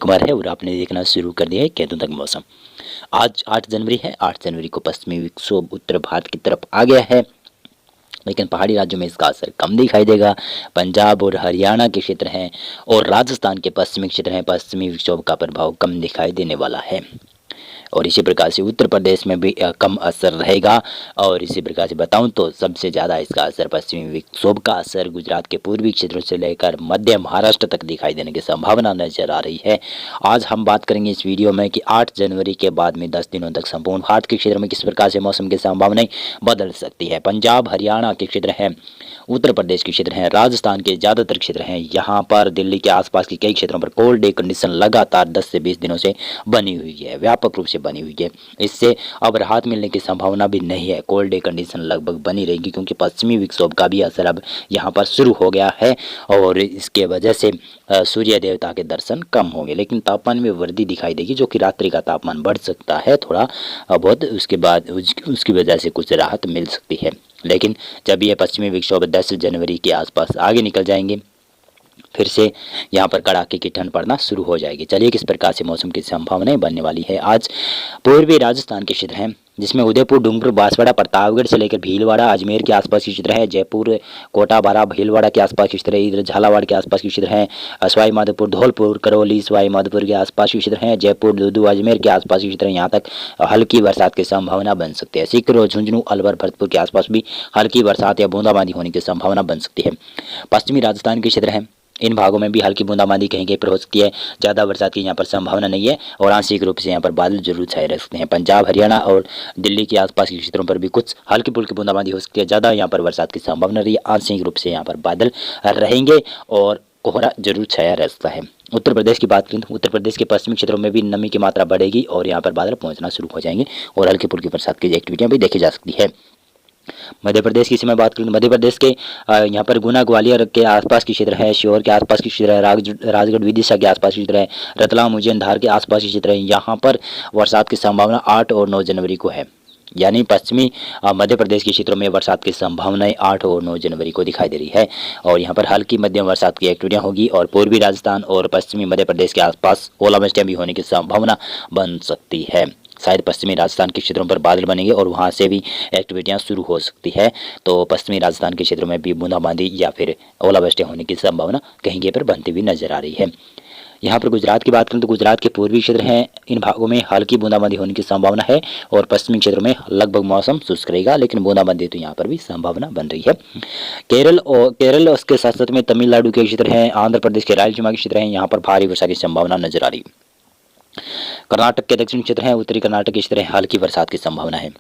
कुमार है और आपने देखना शुरू कर दिया है कैदों तक मौसम। आज 8 जनवरी है। 8 जनवरी को पश्चिमी विक्षोभ उत्तर भारत की तरफ आ गया है, लेकिन पहाड़ी राज्यों में इसका असर कम दिखाई देगा। पंजाब और हरियाणा के क्षेत्र हैं और राजस्थान के पश्चिमी क्षेत्र हैं, पश्चिमी विक्षोभ का प्रभाव कम दिखाई देने वाला है। और इसी प्रकार से उत्तर प्रदेश में भी कम असर रहेगा। और इसी प्रकार से बताऊं तो सबसे ज़्यादा इसका असर, पश्चिमी विक्षोभ का असर गुजरात के पूर्वी क्षेत्रों से लेकर मध्य महाराष्ट्र तक दिखाई देने की संभावना नजर आ रही है। आज हम बात करेंगे इस वीडियो में कि 8 जनवरी के बाद में 10 दिनों तक संपूर्ण भारत के क्षेत्रों में किस प्रकार से मौसम की संभावनाएं बदल सकती है। पंजाब हरियाणा के क्षेत्र हैं, उत्तर प्रदेश के क्षेत्र हैं, राजस्थान के ज़्यादातर क्षेत्र हैं, यहाँ पर दिल्ली के आसपास के कई क्षेत्रों पर कोल्ड डे कंडीशन लगातार 10 से 20 दिनों से बनी हुई है, व्यापक रूप से बनी हुई है। इससे अब राहत मिलने की संभावना भी नहीं है, कोल्ड डे कंडीशन लगभग बनी रहेगी, क्योंकि पश्चिमी विक्षोभ का भी असर अब यहाँ पर शुरू हो गया है और इसके वजह से सूर्य देवता के दर्शन कम होंगे, लेकिन तापमान में वृद्धि दिखाई देगी, जो कि रात्रि का तापमान बढ़ सकता है थोड़ा बहुत, उसके बाद उसकी वजह से कुछ राहत मिल सकती है। लेकिन जब ये पश्चिमी विक्षोभ 10 जनवरी के आसपास आगे निकल जाएंगे, फिर से यहाँ पर कड़ाके की ठंड पड़ना शुरू हो जाएगी। चलिए किस प्रकार से मौसम की संभावनाएं बनने वाली है। आज पूर्वी राजस्थान के क्षेत्र हैं, जिसमें उदयपुर, डूंगरपुर, बांसवाड़ा, प्रतापगढ़ से लेकर भीलवाड़ा, अजमेर के आसपास के क्षेत्र है, जयपुर, कोटा, बारा, भीलवाड़ा के आसपास के क्षेत्र है, इधर झालावाड़ के आसपास के क्षेत्र है, सवाई माधोपुर, धौलपुर, करौली, सवाई माधोपुर के आसपास के क्षेत्र हैं, जयपुर, दूदू, अजमेर के आसपास के क्षेत्र है, यहाँ तक हल्की बरसात की संभावना बन सकती है। सीकर, झुंझुनू, अलवर, भरतपुर के आसपास भी हल्की बरसात या बूंदाबांदी होने की संभावना बन सकती है। पश्चिमी राजस्थान के क्षेत्र हैं, इन भागों में भी हल्की बूंदाबांदी कहीं कहीं पर हो सकती है, ज़्यादा बरसात की यहाँ पर संभावना नहीं है और आंशिक रूप से यहाँ पर बादल जरूर छाए रह सकते हैं। पंजाब, हरियाणा और दिल्ली के आसपास के क्षेत्रों पर भी कुछ हल्की फुल्की बूंदाबांदी हो सकती है, ज़्यादा यहाँ पर बरसात की संभावना रही है, आंशिक रूप से यहाँ पर बादल रहेंगे और कोहरा जरूर छाया रह सकता है। उत्तर प्रदेश की बात करें तो उत्तर प्रदेश के पश्चिमी क्षेत्रों में भी नमी की मात्रा बढ़ेगी और यहाँ पर बादल पहुँचना शुरू हो जाएंगे और हल्की फुल्की बरसात की एक्टिविटियाँ भी देखी जा सकती है। मध्य प्रदेश की मैं बात करूँ तो मध्य प्रदेश के यहाँ पर गुना, ग्वालियर के आसपास के क्षेत्र है, श्योर के आसपास के क्षेत्र है, राजगढ़, विदिशा के आसपास के क्षेत्र है, रतलाम, उज्जैन, धार के आसपास के क्षेत्र है, यहाँ पर बरसात की संभावना 8 और 9 जनवरी को है। यानी पश्चिमी मध्य प्रदेश के क्षेत्रों में बरसात की संभावनाएं 8 और 9 जनवरी को दिखाई दे रही है और यहाँ पर हल्की मध्यम बरसात की एक्टिविटियाँ होगी और पूर्वी राजस्थान और पश्चिमी मध्य प्रदेश के आसपास ओलावृष्टियाँ भी होने की संभावना बन सकती है। शायद पश्चिमी राजस्थान के क्षेत्रों पर बादल बनेंगे और वहां से भी एक्टिविटियां शुरू हो सकती है, तो पश्चिमी राजस्थान के क्षेत्रों में भी बूंदाबांदी या फिर ओलावृष्टि होने की संभावना कहीं कहीं पर बनती हुई नजर आ रही है। यहाँ पर गुजरात की बात करें तो गुजरात के पूर्वी क्षेत्र हैं, इन भागों में हल्की बूंदाबांदी होने की संभावना है और पश्चिमी क्षेत्रों में लगभग मौसम शुष्क रहेगा, लेकिन बूंदाबांदी तो यहाँ पर भी संभावना बन रही है। केरल उसके साथ साथ में तमिलनाडु के क्षेत्र हैं, आंध्र प्रदेश के रायलसीमा के क्षेत्र हैं, यहाँ पर भारी वर्षा की संभावना नजर आ रही है। कर्नाटक के दक्षिणी क्षेत्र हैं, उत्तरी कर्नाटक के क्षेत्र हैं, हल्की बरसात की संभावना है।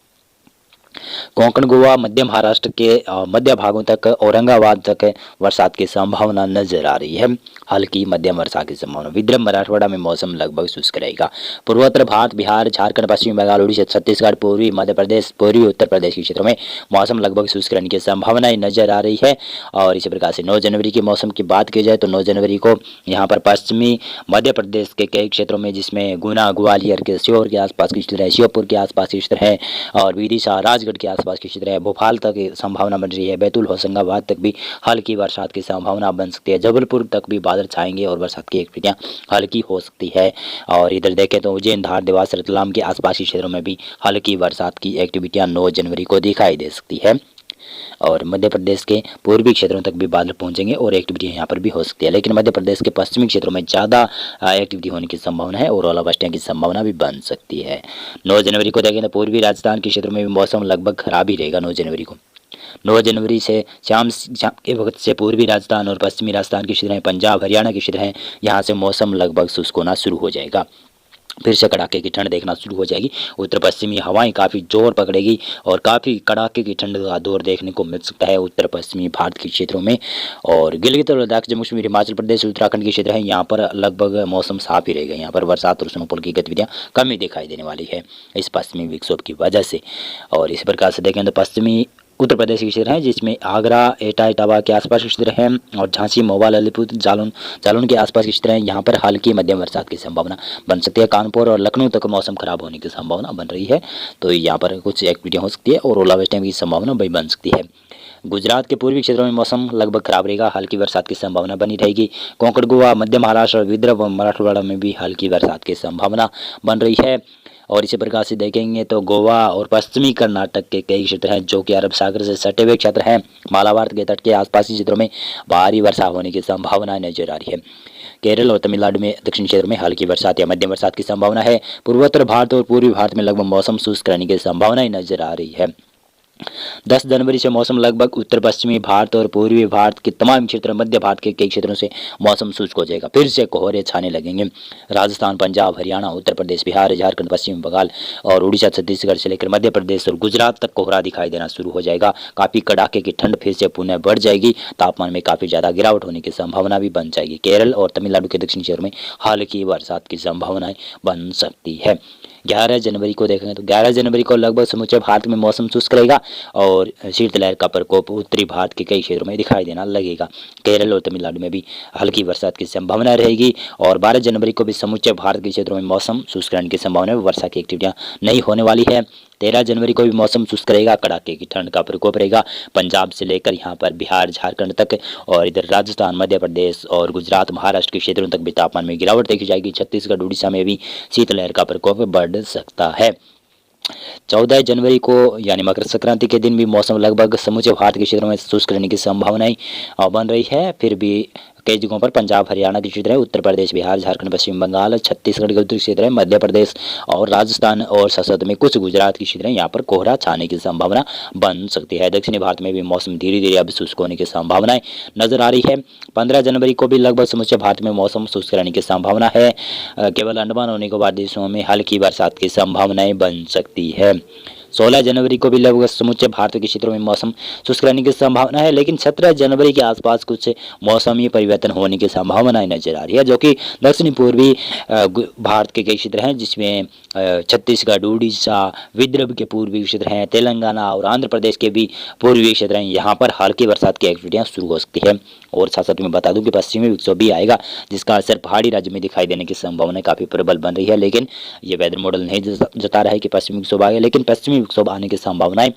कोंकण, गोवा, मध्य महाराष्ट्र के मध्य भागों तक, औरंगाबाद तक बरसात की संभावना नजर आ रही है, हल्की मध्यम वर्षा की संभावना। विदर्भ, मराठवाड़ा में मौसम लगभग शुष्क रहेगा। पूर्वोत्तर भारत, बिहार, झारखंड, पश्चिम बंगाल, उड़ीसा, छत्तीसगढ़, पूर्वी मध्य प्रदेश, पूर्वी उत्तर प्रदेश के क्षेत्रों में मौसम लगभग शुष्क रहने की संभावनाएं नजर आ रही है। और इसी प्रकार से 9 जनवरी के मौसम की बात की जाए तो 9 जनवरी को यहाँ पर पश्चिमी मध्य प्रदेश के कई क्षेत्रों में, जिसमें गुना, ग्वालियर के श्योर के आसपास के क्षेत्र है, श्योपुर के आसपास के क्षेत्र है और विदिशा, राजगढ़ के आसपास के क्षेत्र है, भोपाल तक संभावना बन रही है, बैतूल, होशंगाबाद तक भी हल्की बरसात की संभावना बन सकती है, जबलपुर तक भी बादल छाएंगे और बरसात की एक्टिविटियां हल्की हो सकती है। और इधर देखें तो उज्जैन, धार, देवास, रतलाम के आसपास के क्षेत्रों में भी हल्की बरसात की एक्टिविटियां 9 जनवरी को दिखाई दे सकती है और मध्य प्रदेश के पूर्वी क्षेत्रों तक भी बादल पहुंचेंगे और एक्टिविटी यहाँ पर भी हो सकती है, लेकिन मध्य प्रदेश के पश्चिमी क्षेत्रों में ज़्यादा एक्टिविटी होने की संभावना है और ओलावृष्टियों की संभावना भी बन सकती है। 9 जनवरी को देखें तो पूर्वी राजस्थान के क्षेत्रों में भी मौसम लगभग खराब ही रहेगा। 9 जनवरी को 9 जनवरी से शाम के वक्त से पूर्वी राजस्थान और पश्चिमी राजस्थान के क्षेत्र हैं, पंजाब, हरियाणा के क्षेत्र हैं, यहाँ से मौसम लगभग शुष्क होना शुरू हो जाएगा, फिर से कड़ाके की ठंड देखना शुरू हो जाएगी। उत्तर पश्चिमी हवाएं काफ़ी जोर पकड़ेगी और काफ़ी कड़ाके की ठंड का दौर देखने को मिल सकता है उत्तर पश्चिमी भारत के क्षेत्रों में। और गिलगित और लद्दाख, जम्मू कश्मीर, हिमाचल प्रदेश, उत्तराखंड के क्षेत्र हैं, यहाँ पर लगभग मौसम साफ ही रहेगा, यहाँ पर बरसात और स्नोफॉल की गतिविधियाँ कम ही दिखाई देने वाली है इस पश्चिमी विक्षोभ की वजह से। और इस प्रकार से देखें तो पश्चिमी उत्तर प्रदेश के क्षेत्र हैं, जिसमें आगरा, एटा, इटावा के आसपास के क्षेत्र हैं और झांसी, महोबा, ललितपुर, जालौन के आसपास के क्षेत्र हैं। यहाँ पर हल्की मध्यम बरसात की संभावना बन सकती है। कानपुर और लखनऊ तक मौसम खराब होने की संभावना बन रही है, तो यहाँ पर कुछ एक्टिविटियाँ हो सकती है और ओलावृष्टि की संभावना भी बन सकती है। गुजरात के पूर्वी क्षेत्रों में मौसम लगभग खराब रहेगा, हल्की बरसात की संभावना बनी रहेगी। कोंकण, गोवा, मध्य महाराष्ट्र और विदर्भ व मराठवाड़ा में भी हल्की बरसात की संभावना बन रही है। और इसी प्रकार से देखेंगे तो गोवा और पश्चिमी कर्नाटक के कई क्षेत्र हैं जो कि अरब सागर से सटे हुए क्षेत्र हैं। मालाबार के तट के आसपास के क्षेत्रों में भारी वर्षा होने की संभावना नजर आ रही है। केरल और तमिलनाडु में दक्षिणी क्षेत्र में हल्की बरसात या मध्यम बरसात की संभावना है। पूर्वोत्तर भारत और पूर्वी भारत में लगभग मौसम शुष्क रहने की संभावना नजर आ रही है। 10 जनवरी से मौसम लगभग उत्तर पश्चिमी भारत और पूर्वी भारत के तमाम क्षेत्र, मध्य भारत के कई क्षेत्रों से मौसम शुष्क हो जाएगा। फिर से कोहरे छाने लगेंगे। राजस्थान, पंजाब, हरियाणा, उत्तर प्रदेश, बिहार, झारखंड, पश्चिम बंगाल और उड़ीसा, छत्तीसगढ़ से लेकर मध्य प्रदेश और गुजरात तक कोहरा दिखाई देना शुरू हो जाएगा। काफ़ी कड़ाके की ठंड फिर से पुनः बढ़ जाएगी। तापमान में काफ़ी ज़्यादा गिरावट होने की संभावना भी बन जाएगी। केरल और तमिलनाडु के दक्षिणी क्षेत्र में हल्की बरसात की संभावनाएं बन सकती है। 11 जनवरी को देखेंगे तो 11 जनवरी को लगभग समूचे भारत में मौसम शुष्क रहेगा और शीतलहर का प्रकोप उत्तरी भारत के कई क्षेत्रों में दिखाई देना लगेगा। केरल और तमिलनाडु में भी हल्की बरसात की संभावना रहेगी और 12 जनवरी को भी समूचे भारत के क्षेत्रों में मौसम शुष्क रहने की संभावना है। वर्षा की एक्टिविटियां नहीं होने वाली है। 13 जनवरी को भी मौसम शुष्क रहेगा, कड़ाके की ठंड का प्रकोप रहेगा पंजाब से लेकर यहाँ पर बिहार, झारखंड तक और इधर राजस्थान, मध्य प्रदेश और गुजरात, महाराष्ट्र के क्षेत्रों तक भी तापमान में गिरावट देखी जाएगी। छत्तीसगढ़, उड़ीसा में भी शीतलहर का प्रकोप बढ़ सकता है। 14 जनवरी को यानी मकर संक्रांति के दिन भी मौसम लगभग समूचे भारत के क्षेत्रों में शुष्क रहने की संभावनाएं बन रही है। फिर भी कई जगहों पर पंजाब, हरियाणा के क्षेत्र है, उत्तर प्रदेश, बिहार, झारखंड, पश्चिम बंगाल, छत्तीसगढ़ के उत्तरी क्षेत्र है, मध्य प्रदेश और राजस्थान और संसद में कुछ गुजरात के क्षेत्र है, यहाँ पर कोहरा छाने की संभावना बन सकती है। दक्षिणी भारत में भी मौसम धीरे धीरे अब शुष्क होने की संभावनाएं नजर आ रही है। 15 जनवरी को भी लगभग समूचे भारत में मौसम शुष्क रहने की संभावना है। केवल अंडमान और निकोबार देशों में हल्की बरसात की संभावनाएं बन सकती है। 16 जनवरी को भी लगभग समूचे भारत के क्षेत्रों में मौसम शुष्क रहने की संभावना है, लेकिन 17 जनवरी के आसपास कुछ मौसमी परिवर्तन होने की संभावनाएं नजर आ रही है, जो कि दक्षिणी पूर्वी भारत के कई क्षेत्र हैं, जिसमें छत्तीसगढ़, उड़ीसा, विदर्भ के पूर्वी क्षेत्र हैं, तेलंगाना और आंध्र प्रदेश के भी पूर्वी क्षेत्र हैं। यहाँ पर हल्की बरसात की एक्टिविटियाँ शुरू हो सकती है। और साथ साथ मैं बता दूं कि पश्चिमी विक्षोभ भी आएगा, जिसका असर पहाड़ी राज्य में दिखाई देने की संभावना काफ़ी प्रबल बन रही है, लेकिन ये वेदर मॉडल नहीं जता रहा है कि पश्चिमी विक्षोभ आएगा, लेकिन पश्चिमी विक्षोभ आने की संभावनाएं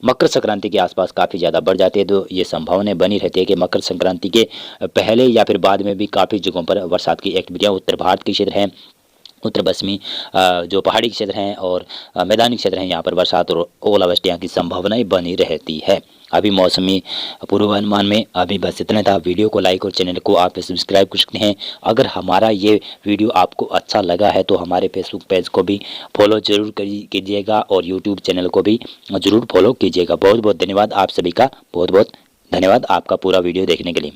मकर संक्रांति के आसपास काफ़ी ज़्यादा बढ़ जाती है। तो ये संभावनाएं बनी रहती है कि मकर संक्रांति के पहले या फिर बाद में भी काफ़ी जगहों पर बरसात की एक्टिविटियाँ उत्तर भारत के क्षेत्र हैं, उत्तर पश्चिमी जो पहाड़ी क्षेत्र हैं और मैदानी क्षेत्र हैं, यहाँ पर बरसात और ओलावृष्टियाँ की संभावनाएं बनी रहती है। अभी मौसमी पूर्वानुमान में अभी बस इतना था। वीडियो को लाइक और चैनल को आप सब्सक्राइब कर सकते हैं। अगर हमारा ये वीडियो आपको अच्छा लगा है तो हमारे फेसबुक पेज को भी फॉलो जरूर कीजिएगा और यूट्यूब चैनल को भी ज़रूर फॉलो कीजिएगा। बहुत बहुत धन्यवाद आप सभी का, बहुत बहुत धन्यवाद आपका पूरा वीडियो देखने के लिए।